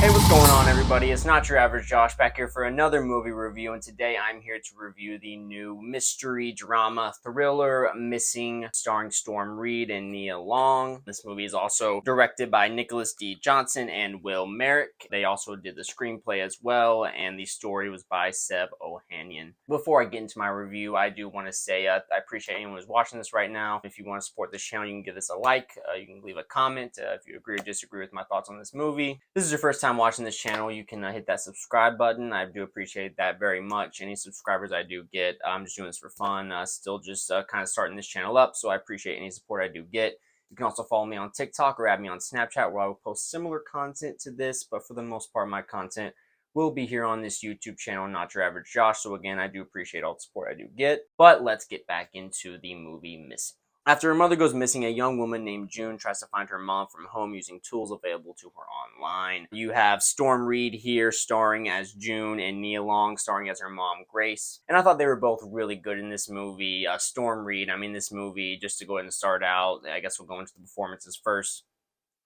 Hey, what's going on, everybody? It's Not Your Average Josh back here for another movie review, and today I'm here to review the new mystery drama thriller Missing, starring Storm Reed and Nia Long. This movie is also directed by Nicholas D. Johnson and Will Merrick. They also did the screenplay as well, and the story was by Seb Ohanian. Before I get into my review, I do want to say I appreciate anyone who's watching this right now. If you want to support this channel, you can give this a like, you can leave a comment if you agree or disagree with my thoughts on this movie. If this is your first time watching this channel, you can hit that subscribe button. I do appreciate that very much. Any subscribers I do get, I'm just doing this for fun. Still just kind of starting this channel up, so I appreciate any support I do get. You can also follow me on TikTok or add me on Snapchat, where I will post similar content to this, but for the most part, my content will be here on this YouTube channel, Not Your Average Josh. So again, I do appreciate all the support I do get. But let's get back into the movie Missing. After her mother goes missing, a young woman named June tries to find her mom from home using tools available to her online. You have Storm Reed here starring as June and Nia Long starring as her mom, Grace. And I thought they were both really good in this movie. Storm Reed, this movie, just to go ahead and start out, I guess we'll go into the performances first.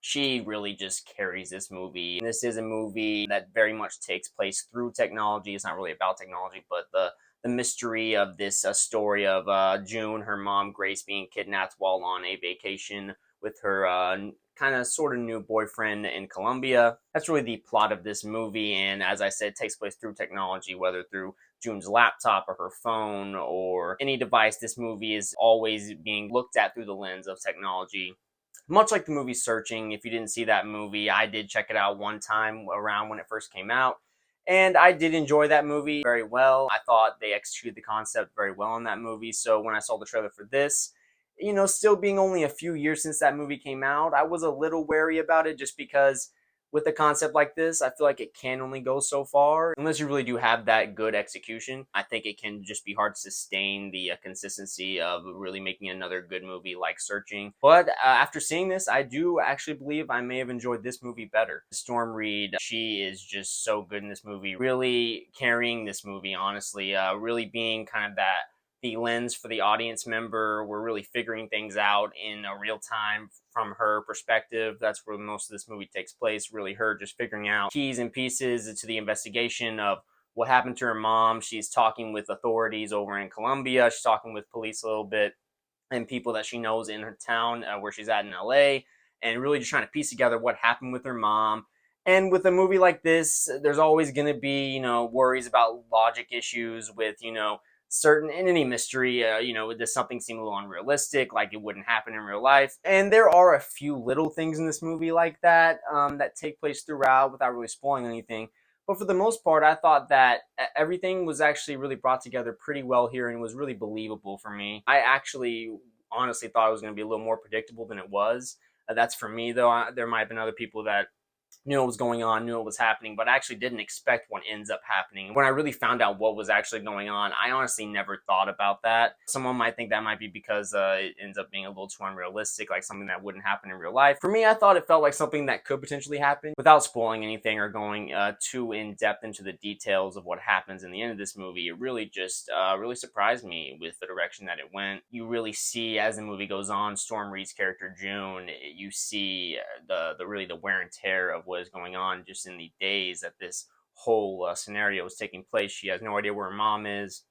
She really just carries this movie. This is a movie that very much takes place through technology. It's not really about technology, but the mystery of this story of June, her mom, Grace, being kidnapped while on a vacation with her kind of sort of new boyfriend in Colombia. That's really the plot of this movie, and as I said, it takes place through technology, whether through June's laptop or her phone or any device. This movie is always being looked at through the lens of technology. Much like the movie Searching, if you didn't see that movie, I did check it out one time around when it first came out. And I did enjoy that movie very well. I thought they executed the concept very well in that movie. So when I saw the trailer for this, still being only a few years since that movie came out, I was a little wary about it just because with a concept like this, I feel like it can only go so far. Unless you really do have that good execution, I think it can just be hard to sustain the consistency of really making another good movie like Searching. But after seeing this, I do actually believe I may have enjoyed this movie better. Storm Reed, she is just so good in this movie, really carrying this movie, honestly, really being kind of the lens for the audience member. We're really figuring things out in real time from her perspective. That's where most of this movie takes place, really her just figuring out keys and pieces to the investigation of what happened to her mom. She's talking with authorities over in Colombia. She's talking with police a little bit and people that she knows in her town where she's at in LA, and really just trying to piece together what happened with her mom. And with a movie like this, there's always going to be, worries about logic issues with, certain in any mystery, does something seem a little unrealistic, like it wouldn't happen in real life? And there are a few little things in this movie like that that take place throughout without really spoiling anything. But for the most part, I thought that everything was actually really brought together pretty well here and was really believable for me. I actually honestly thought it was going to be a little more predictable than it was. That's for me, though. There might have been other people that knew what was going on, knew what was happening, but I actually didn't expect what ends up happening. When I really found out what was actually going on, I honestly never thought about that. Someone might think that might be because it ends up being a little too unrealistic, like something that wouldn't happen in real life. For me, I thought it felt like something that could potentially happen without spoiling anything or going too in depth into the details of what happens in the end of this movie. It really just really surprised me with the direction that it went. You really see as the movie goes on, Storm Reed's character June, you see the really the wear and tear of what is going on just in the days that this whole scenario is taking place. She has no idea where her mom is.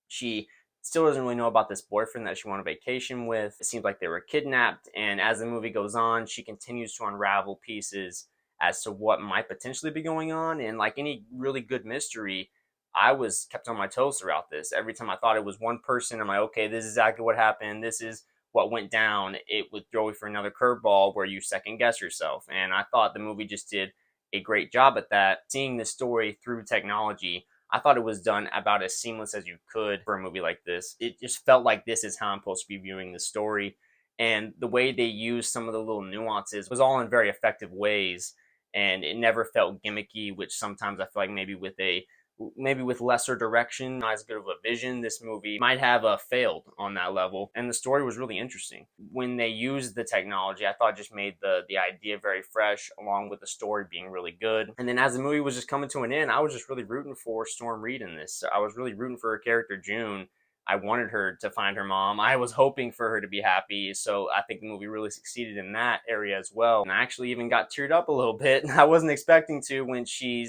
She still doesn't really know about this boyfriend that she went on vacation with. It seems like they were kidnapped, and as the movie goes on, she continues to unravel pieces as to what might potentially be going on. And like any really good mystery, I was kept on my toes throughout this. Every time I thought it was one person, I'm like, okay, this is exactly what happened. This is what went down. It would throw you for another curveball where you second guess yourself. And I thought the movie just did a great job at that. Seeing the story through technology, I thought it was done about as seamless as you could for a movie like this. It just felt like this is how I'm supposed to be viewing the story. And the way they used some of the little nuances was all in very effective ways. And it never felt gimmicky, which sometimes I feel like maybe with lesser direction, not as good of a vision, this movie might have failed on that level. And the story was really interesting. When they used the technology, I thought it just made the idea very fresh, along with the story being really good. And then as the movie was just coming to an end, I was just really rooting for Storm Reed in this. I was really rooting for her character, June. I wanted her to find her mom. I was hoping for her to be happy. So I think the movie really succeeded in that area as well. And I actually even got teared up a little bit. I wasn't expecting to when she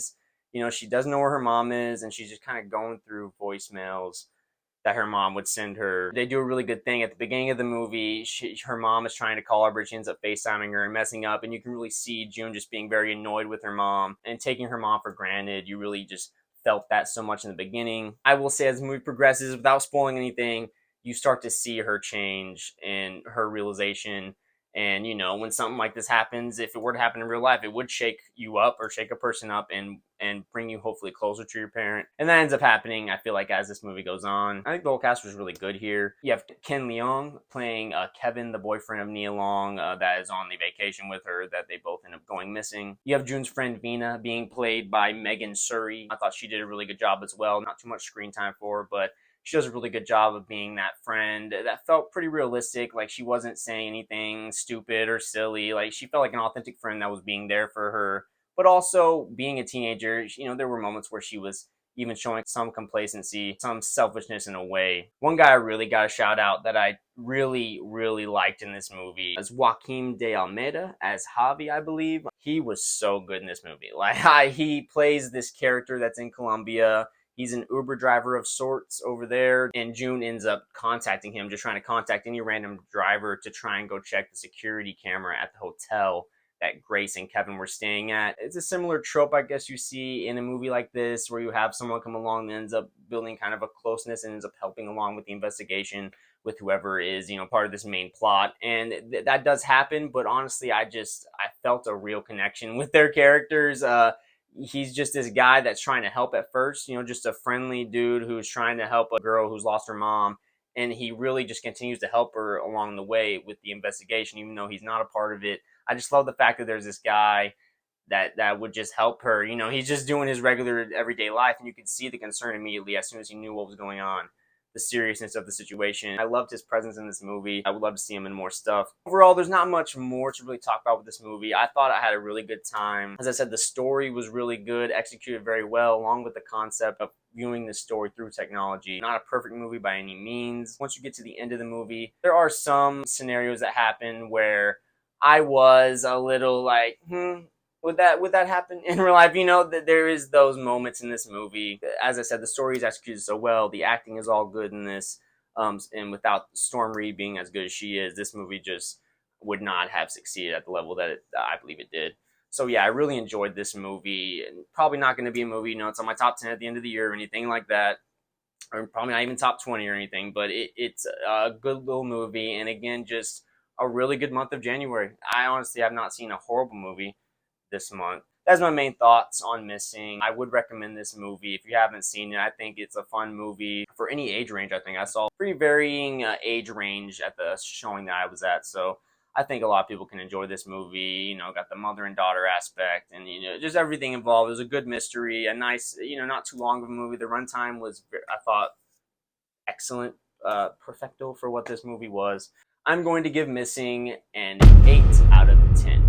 doesn't know where her mom is and she's just kind of going through voicemails that her mom would send her. They do a really good thing at the beginning of the movie. Her mom is trying to call her, but she ends up FaceTiming her and messing up. And you can really see June just being very annoyed with her mom and taking her mom for granted. You really just felt that so much in the beginning. I will say, as the movie progresses, without spoiling anything, you start to see her change and her realization. And when something like this happens, if it were to happen in real life, it would shake you up or shake a person up and bring you hopefully closer to your parent. And that ends up happening, I feel like, as this movie goes on. I think the whole cast was really good here. You have Ken Leung playing Kevin, the boyfriend of Nia Long, that is on the vacation with her, that they both end up going missing. You have June's friend Vina being played by Megan Surrey. I thought she did a really good job as well. Not too much screen time for her, but she does a really good job of being that friend that felt pretty realistic. Like, she wasn't saying anything stupid or silly. Like, she felt like an authentic friend that was being there for her. But also, being a teenager, there were moments where she was even showing some complacency, some selfishness in a way. One guy I really got a shout out that I really, really liked in this movie is Joaquim de Almeida as Javi, I believe. He was so good in this movie. Like, he plays this character that's in Colombia. He's an Uber driver of sorts over there, and June ends up contacting him, just trying to contact any random driver to try and go check the security camera at the hotel that Grace and Kevin were staying at. It's a similar trope, I guess, you see in a movie like this, where you have someone come along that ends up building kind of a closeness and ends up helping along with the investigation with whoever is, part of this main plot. And that does happen, but honestly, I felt a real connection with their characters. He's just this guy that's trying to help at first, just a friendly dude who's trying to help a girl who's lost her mom. And he really just continues to help her along the way with the investigation, even though he's not a part of it. I just love the fact that there's this guy that would just help her. He's just doing his regular everyday life, and you could see the concern immediately as soon as he knew what was going on, the seriousness of the situation. I loved his presence in this movie. I would love to see him in more stuff. Overall, there's not much more to really talk about with this movie. I thought I had a really good time. As I said, the story was really good, executed very well, along with the concept of viewing this story through technology. Not a perfect movie by any means. Once you get to the end of the movie, there are some scenarios that happen where I was a little like, would that happen in real life? That there is those moments in this movie. As I said, the story is executed so well. The acting is all good in this. And without Storm Reed being as good as she is, this movie just would not have succeeded at the level that I believe it did. So yeah, I really enjoyed this movie. Probably not going to be a movie, it's on my top 10 at the end of the year or anything like that. Or probably not even top 20 or anything, but it's a good little movie. And again, just a really good month of January. I honestly have not seen a horrible movie this month. That's my main thoughts on Missing. I would recommend this movie if you haven't seen it. I think it's a fun movie for any age range. I think I saw pretty varying age range at the showing that I was at. So I think a lot of people can enjoy this movie. Got the mother and daughter aspect, and just everything involved. It was a good mystery, a nice, not too long of a movie. The runtime was, I thought, excellent, perfecto for what this movie was. I'm going to give Missing an 8 out of 10.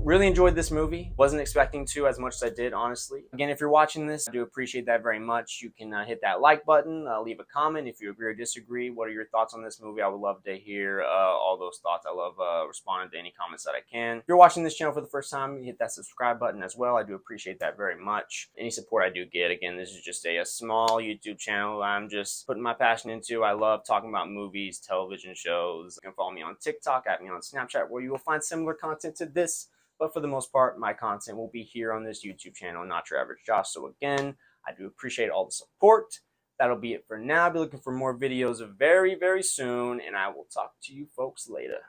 Really enjoyed this movie. Wasn't expecting to as much as I did, honestly. Again, if you're watching this, I do appreciate that very much. You can hit that like button, leave a comment if you agree or disagree. What are your thoughts on this movie? I would love to hear all those thoughts. I love responding to any comments that I can. If you're watching this channel for the first time, hit that subscribe button as well. I do appreciate that very much. Any support I do get. Again, this is just a small YouTube channel I'm just putting my passion into. I love talking about movies, television shows. You can follow me on TikTok, add me on Snapchat, where you will find similar content to this. But for the most part, my content will be here on this YouTube channel, Not Your Average Josh. So again, I do appreciate all the support. That'll be it for now. I'll be looking for more videos very, very soon, and I will talk to you folks later.